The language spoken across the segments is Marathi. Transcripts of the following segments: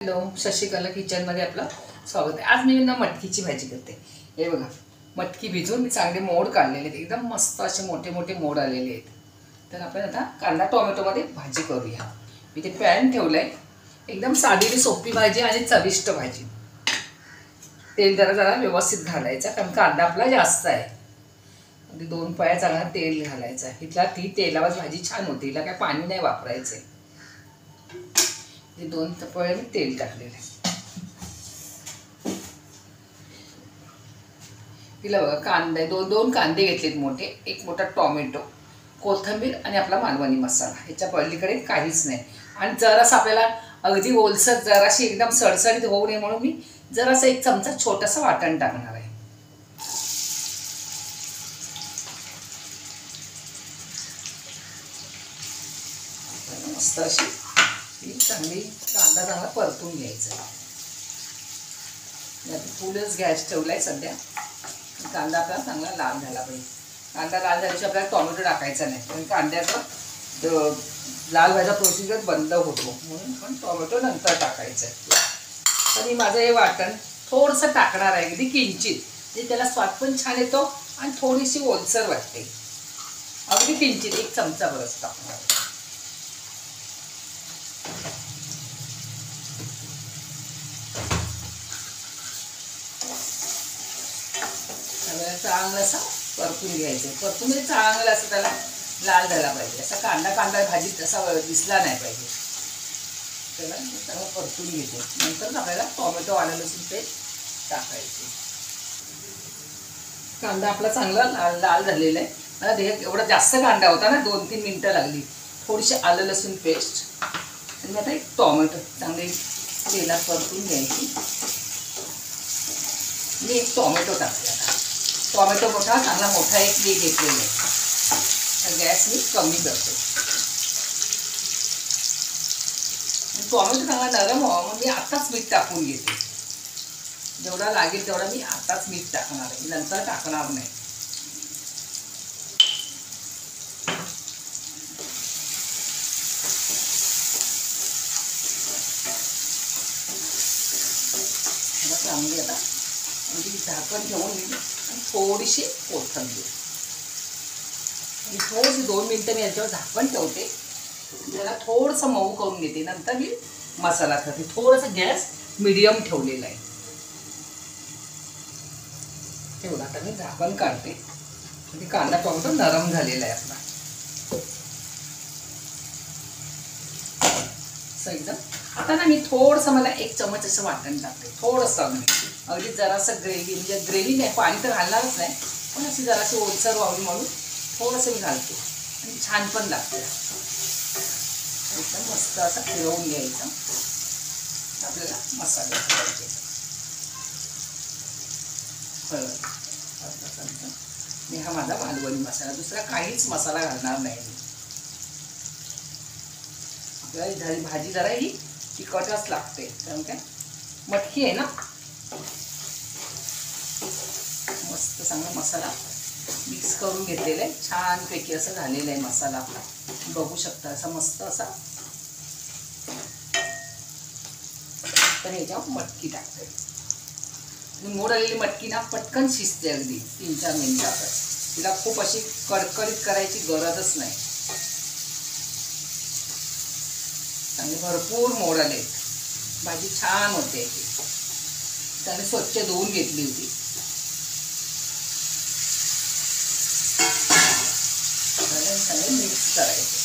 हॅलो, शशिकला किचनमध्ये आपलं स्वागत आहे। आज मी ना मटकीची भाजी करते। हे बघा, मटकी भिजवून मी चांगले मोड काढलेले आहेत, एकदम मस्त असे मोठे मोठे मोड आलेले आहेत। तर आपण आता कांदा टोमॅटोमध्ये भाजी करूया। मी ते पॅन ठेवलंय, एकदम साधी सोपी भाजी आणि चविष्ट भाजी। तेल जरा जरा व्यवस्थित घालायचं, कारण कांदा आपला जास्त आहे। म्हणजे 2 पळ्या चांगला तेल घालायचं। इथला ती तेलावर भाजी छान होते, हिला काय पाणी नाही वापरायचं। हे 2 पळे मी तेल टाकलेले। तिला बघा, कांदे दोन कांदे घेतलेत मोठे, एक मोठा टोमॅटो, कोथिंबीर आणि आपला मालवणी मसाला। ह्याच्या पलीकडे काहीच नाही। आणि जरासं आपल्याला अगदी ओलसर, जराशी एकदम सडसडीत होऊ नये म्हणून मी जरासं 1 चमचा छोटासा वाटण टाकणार आहे। मस्त अशी चांगली कांदा चांगला परतून घ्यायचा। फुलच गॅस ठेवलाय सध्या। कांदा आपला चांगला लाल झाला पाहिजे। कांदा लाल झाल्याशिवाय आपल्याला टोमॅटो टाकायचा नाही, कारण कांद्याचा लाल व्हायचा प्रोसिजर बंद होतो, म्हणून आपण टोमॅटो नंतर टाकायचं आहे। तर मी माझं हे वाटण थोडंसं टाकणार आहे, अगदी किंचित, म्हणजे त्याला स्वाद पण छान येतो आणि थोडीशी ओलसर वाटते। अगदी किंचित 1 चमचा बरंच टाकणार आहे। चांगलं असं परतून घ्यायचं। परतून म्हणजे चांगलं असं त्याला लाल झाला पाहिजे, असा कांदा भाजीत असा दिसला नाही पाहिजे। त्याला चांगलं परतून घेते। नंतर आपल्याला टोमॅटो आलं लसूण पेस्ट टाकायची। कांदा आपला चांगला लाल झालेला आहे। मला एवढा जास्त कांदा होता ना, 2-3 मिनटं लागली। थोडीशी आलं लसूण पेस्ट आणि आता एक टोमॅटो चांगली तेलात परतून घ्यायची। मी एक टोमॅटो टाकते आता। टोमॅटो चांगला मोठा एक मी घेतलेला आहे। गॅस मी कमी करते। टोमॅटो चांगला नरम व्हावा म्हणून मी आताच मीठ टाकून घेते। जेवढा लागेल तेवढा मी आताच मीठ टाकणार आहे, नंतर टाकणार नाही। चांगली आता म्हणजे झाकण ठेवून मी थोडीशी कोथिंबीर आणि थोडीशी 2 मिनटं मी याच्यावर झाकण ठेवते। त्याला थोडंसं मऊ करून घेते, नंतर मी मसाला करते। थोडंसं गॅस मीडियम ठेवलेला आहे। ठेवला आता मी झाकण काढते, म्हणजे कांदा टोमॅटो नरम झालेला आहे आपला एकदम। आता ना मी थोडंसं, मला 1 चमच असं वाटण टाकते, थोडंसं, अगदी जरासं ग्रेव्ही, म्हणजे ग्रेव्ही नाही, पाणी तर घालणारच नाही, पण अशी जराशी ओलसर व्हावी म्हणून थोडंसं मी घालते आणि छान पण लागते। एकदम मस्त असं फिरवून घ्यायचं। आपल्याला मसाले घालायचे, हळद अर्धा चमचा, मी हा माझा मालवणी मसाला, दुसरा काहीच मसाला घालणार नाही मी। आपल्याला भाजी जरा ही तिखटच लागते, कारण काय मटकी आहे ना। मस्त चांगला मसाला मिक्स करून घेतलेला आहे, छानपैकी असं झालेलं आहे मसाला आपला, बघू शकता असा मस्त असा। तर ह्याच्यावर मटकी टाकते आणि मोड आलेली मटकी ना पटकन शिजते, अगदी 3-4 मिनिटातच। तिला खूप अशी कडकडीत करायची गरजच नाही। चांगले भरपूर मोड आले, भाजी छान होते। त्याने स्वच्छ धुवून घेतली होती। चांगले मिक्स करायचे।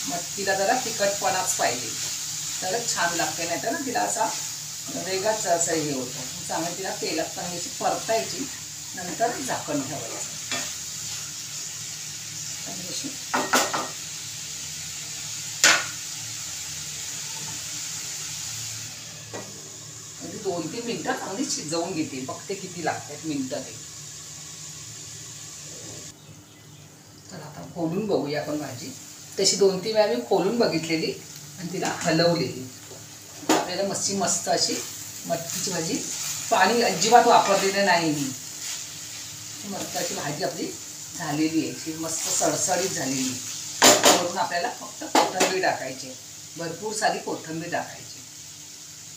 मटकीला जरा तिखटपणाच पाहिजे, तरच छान लागते, नाही तर ना तिला असा वेगळाच असं हे होतं। चांगलं तिला तेलात चांगली अशी परतायची, नंतर झाकण ठेवायचं। अगदी 2-3 मिनिटं चांगली शिजवून घेते, बघते किती लागतात मिनिटं ते। तर आता खोलून बघूया आपण भाजी। तशी 2-3 वेळा मी खोलून बघितलेली आणि तिला हलवलेली। आपल्याला मस्त अशी मटकीची भाजी, पाणी अजिबात वापरलेलं नाही मी. मस्त अशी भाजी आपली झालेली आहे, ही मस्त सडसडीत झालेली आहे. वरून आपल्याला फक्त कोथिंबीर टाकायची, भरपूर सारी कोथिंबीर टाकायची.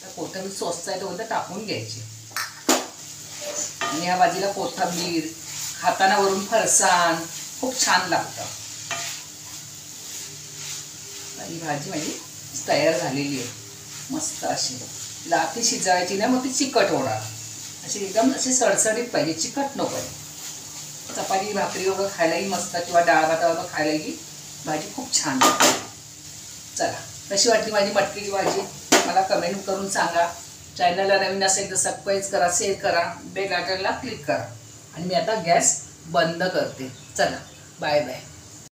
तर कोथिंबीर स्वस्त आहे तोपर्यंत टाकून घ्यायची. आणि ह्या भाजीला कोथिंबीर खाताना वरून फरसाण खूप छान लागतं. ही भाजी माझी तयार झालेली आहे. मस्त अशी लाती शिजवायची ना, मग ती चिकट होणार. अशी एकदम अशी सडसडीत पाहिजे, चिकट नको आहे. चपाती भाकरी वगैरे खायलाही मस्त, किंवा डाळ भाताबरोबर खायलाही भाजी खूप छान लागते. चला, कशी वाटली माझी मटकीची भाजी मला कमेंट करून सांगा. चॅनलला नवीन असेल तर सबस्क्राईब करा, शेअर करा, बेल आयकॉनला क्लिक करा. आणि मी आता गॅस बंद करते. चला, बाय बाय.